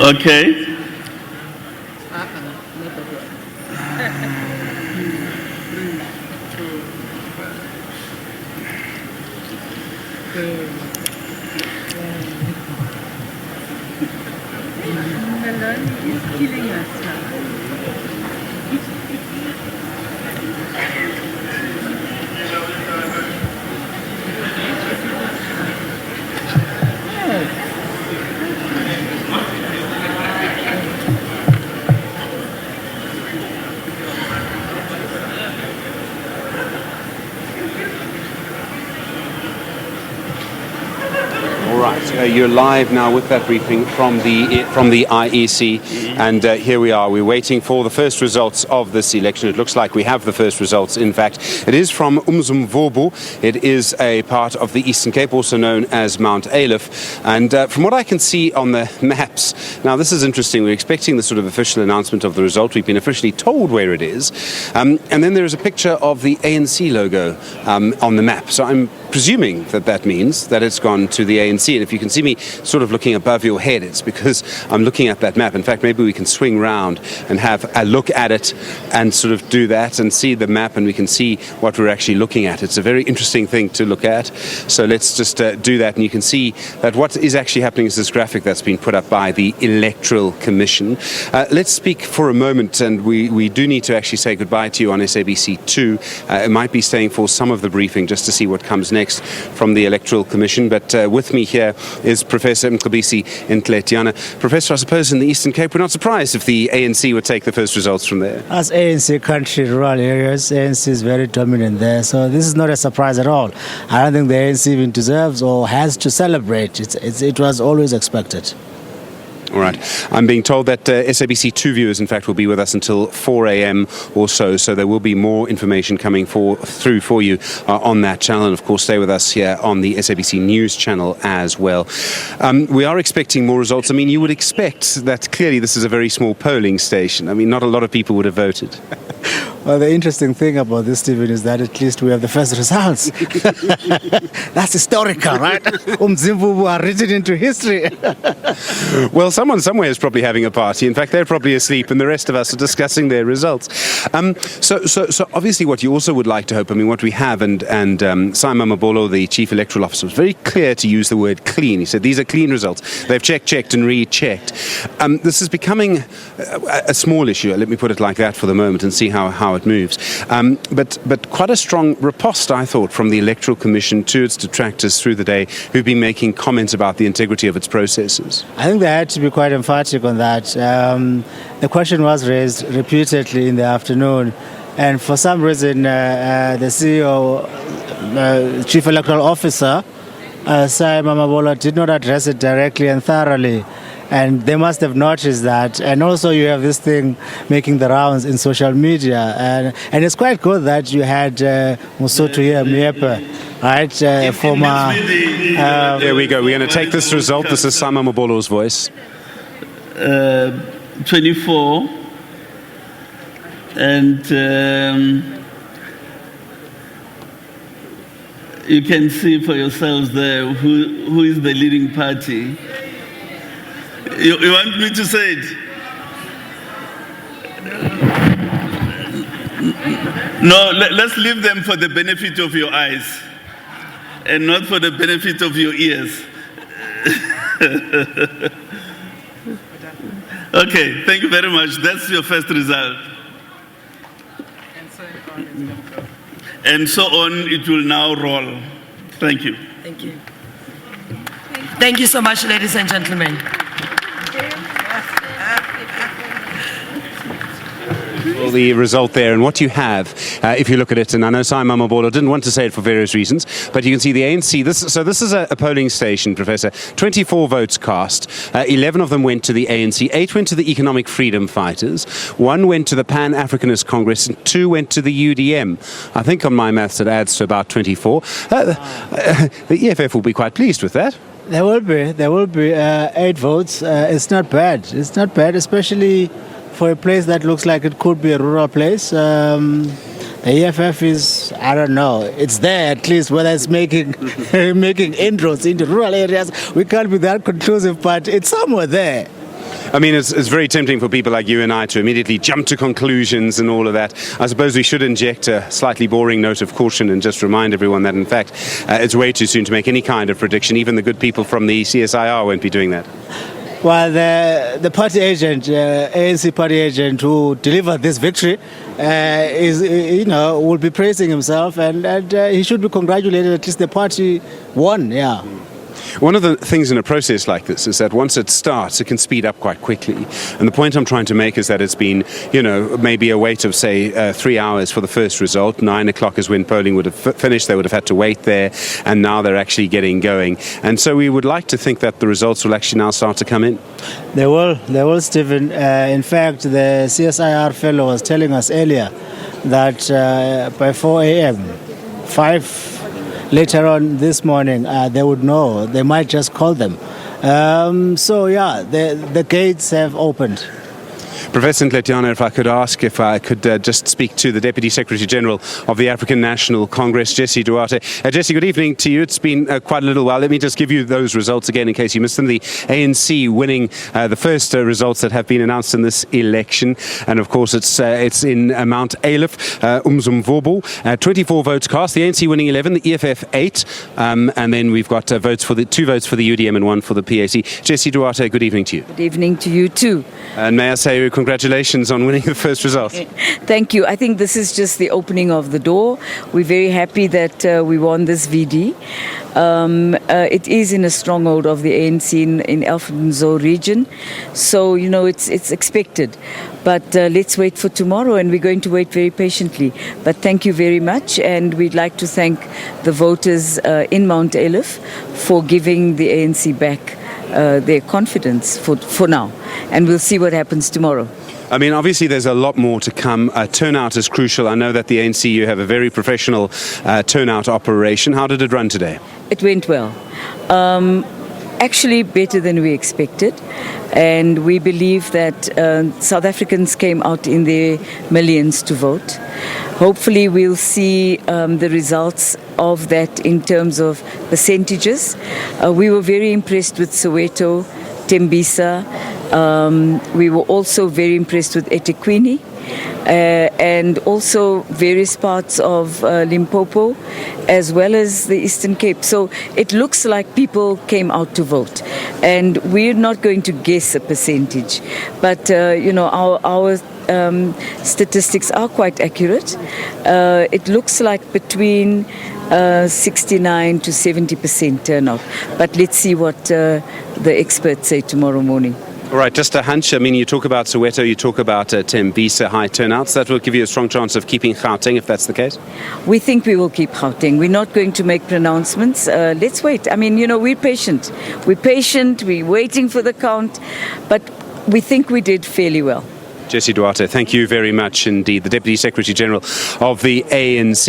Okay. Is killing us now. You're live now with that briefing from the IEC, and here we are. We're waiting for the first results of this election. It looks like we have the first results. In fact, it is from Umzimvubu. It is a part of the Eastern Cape, also known as Mount Aleph. And from what I can see on the maps, now this is interesting. We're expecting the sort of official announcement of the result. We've been officially told where it is, and then there is a picture of the ANC logo on the map. So I'm presuming that that means that it's gone to the ANC. And if you can see me sort of looking above your head, it's because I'm looking at that map. In fact, maybe we can swing round and have a look at it and sort of do that and see the map, and we can see what we're actually looking at. It's a very interesting thing to look at. So let's just do that, and you can see that what is actually happening is this graphic that's been put up by the Electoral Commission. Let's speak for a moment, and we do need to actually say goodbye to you on SABC 2. It might be staying for some of the briefing just to see what comes next from the Electoral Commission. But with me here is Professor Mcebisi Ntletiana. Professor, I suppose in the Eastern Cape, we're not surprised if the ANC would take the first results from there. As ANC country, rural areas, ANC is very dominant there. So this is not a surprise at all. I don't think the ANC even deserves or has to celebrate. It was always expected. All right. I'm being told that SABC 2 viewers, in fact, will be with us until 4 a.m. or so. So there will be more information coming through for you on that channel. And, of course, stay with us here on the SABC News channel as well. We are expecting more results. I mean, you would expect that clearly this is a very small polling station. I mean, not a lot of people would have voted. Well, the interesting thing about this, Stephen, is that at least we have the first results. That's historical, right? Umzimvubu are written into history. Well, someone somewhere is probably having a party. In fact, they're probably asleep, and the rest of us are discussing their results. So obviously what you also would like to hope, I mean, what we have, and Simon Mabolo, the Chief Electoral Officer, was very clear to use the word clean. He said these are clean results. They've checked, and rechecked. This is becoming a small issue, let me put it like that for the moment, and see how it moves. But quite a strong riposte, I thought, from the Electoral Commission to its detractors through the day, who've been making comments about the integrity of its processes. I think they had to be quite emphatic on that. The question was raised repeatedly in the afternoon, and for some reason the CEO, Chief Electoral Officer, Simon Mabolo, did not address it directly and thoroughly. And they must have noticed that. And also you have this thing making the rounds in social media. And it's quite good that you had Musotu here, Miepe, right? Former... There we go. We're going to take this result. This is Simon Mabolo's voice. 24. And you can see for yourselves there who is the leading party. You want me to say it? No, let's leave them for the benefit of your eyes and not for the benefit of your ears. Okay, thank you very much. That's your first result. And so on, it will now roll. Thank you. Thank you. Thank you so much, ladies and gentlemen. Well, the result there, and what you have, if you look at it, and I know Simon Mabolo didn't want to say it for various reasons, but you can see the ANC, this is a polling station, Professor, 24 votes cast, 11 of them went to the ANC, 8 went to the Economic Freedom Fighters, 1 went to the Pan-Africanist Congress, and 2 went to the UDM. I think on my maths it adds to about 24. The EFF will be quite pleased with that. There will be 8 votes. It's not bad. It's not bad, especially for a place that looks like it could be a rural place. The EFF is, I don't know, it's there at least, whether it's making making inroads into rural areas. We can't be that conclusive, but it's somewhere there. I mean, it's very tempting for people like you and I to immediately jump to conclusions and all of that. I suppose we should inject a slightly boring note of caution and just remind everyone that, in fact, it's way too soon to make any kind of prediction. Even the good people from the CSIR won't be doing that. Well, the party agent, ANC party agent who delivered this victory, will be praising himself, and he should be congratulated. At least the party won, yeah. One of the things in a process like this is that once it starts, it can speed up quite quickly. And the point I'm trying to make is that it's been, maybe a wait of, say, 3 hours for the first result. 9 o'clock is when polling would have finished. They would have had to wait there. And now they're actually getting going. And so we would like to think that the results will actually now start to come in. They will, Stephen. In fact, the CSIR fellow was telling us earlier that by 4 a.m., 5 later on this morning, they would know. They might just call them. The gates have opened. Professor Ntletiana, if I could ask if I could just speak to the Deputy Secretary General of the African National Congress, Jesse Duarte. Jesse, good evening to you. It's been quite a little while. Let me just give you those results again in case you missed them. The ANC winning the first results that have been announced in this election. And of course, it's in Mount Aleph, Umzimvubu. 24 votes cast. The ANC winning 11, the EFF 8. And then we've got 2 votes for the UDM and 1 for the PAC. Jesse Duarte, good evening to you. Good evening to you too. And may I say congratulations on winning the first result. Thank you. I think this is just the opening of the door. We're very happy that we won this VD. It is in a stronghold of the ANC in Elfenzo region. So, it's expected. But let's wait for tomorrow, and we're going to wait very patiently. But thank you very much, and we'd like to thank the voters in Mount Aleph for giving the ANC back their confidence for now. And we'll see what happens tomorrow. I mean, obviously, there's a lot more to come. Turnout is crucial. I know that the ANC, you have a very professional turnout operation. How did it run today? It went well. Actually, better than we expected. And we believe that South Africans came out in their millions to vote. Hopefully, we'll see the results of that in terms of percentages. We were very impressed with Soweto, Tembisa. We were also very impressed with eThekwini and also various parts of Limpopo as well as the Eastern Cape. So it looks like people came out to vote. And we're not going to guess a percentage. But, our statistics are quite accurate. It looks like between 69 to 70% turnout. But let's see what the experts say tomorrow morning. All right, just a hunch. I mean, you talk about Soweto, you talk about Tembisa high turnouts. That will give you a strong chance of keeping Gauteng, if that's the case? We think we will keep Gauteng. We're not going to make pronouncements. Let's wait. I mean, we're patient. We're waiting for the count. But we think we did fairly well. Jesse Duarte, thank you very much indeed. The Deputy Secretary General of the ANC.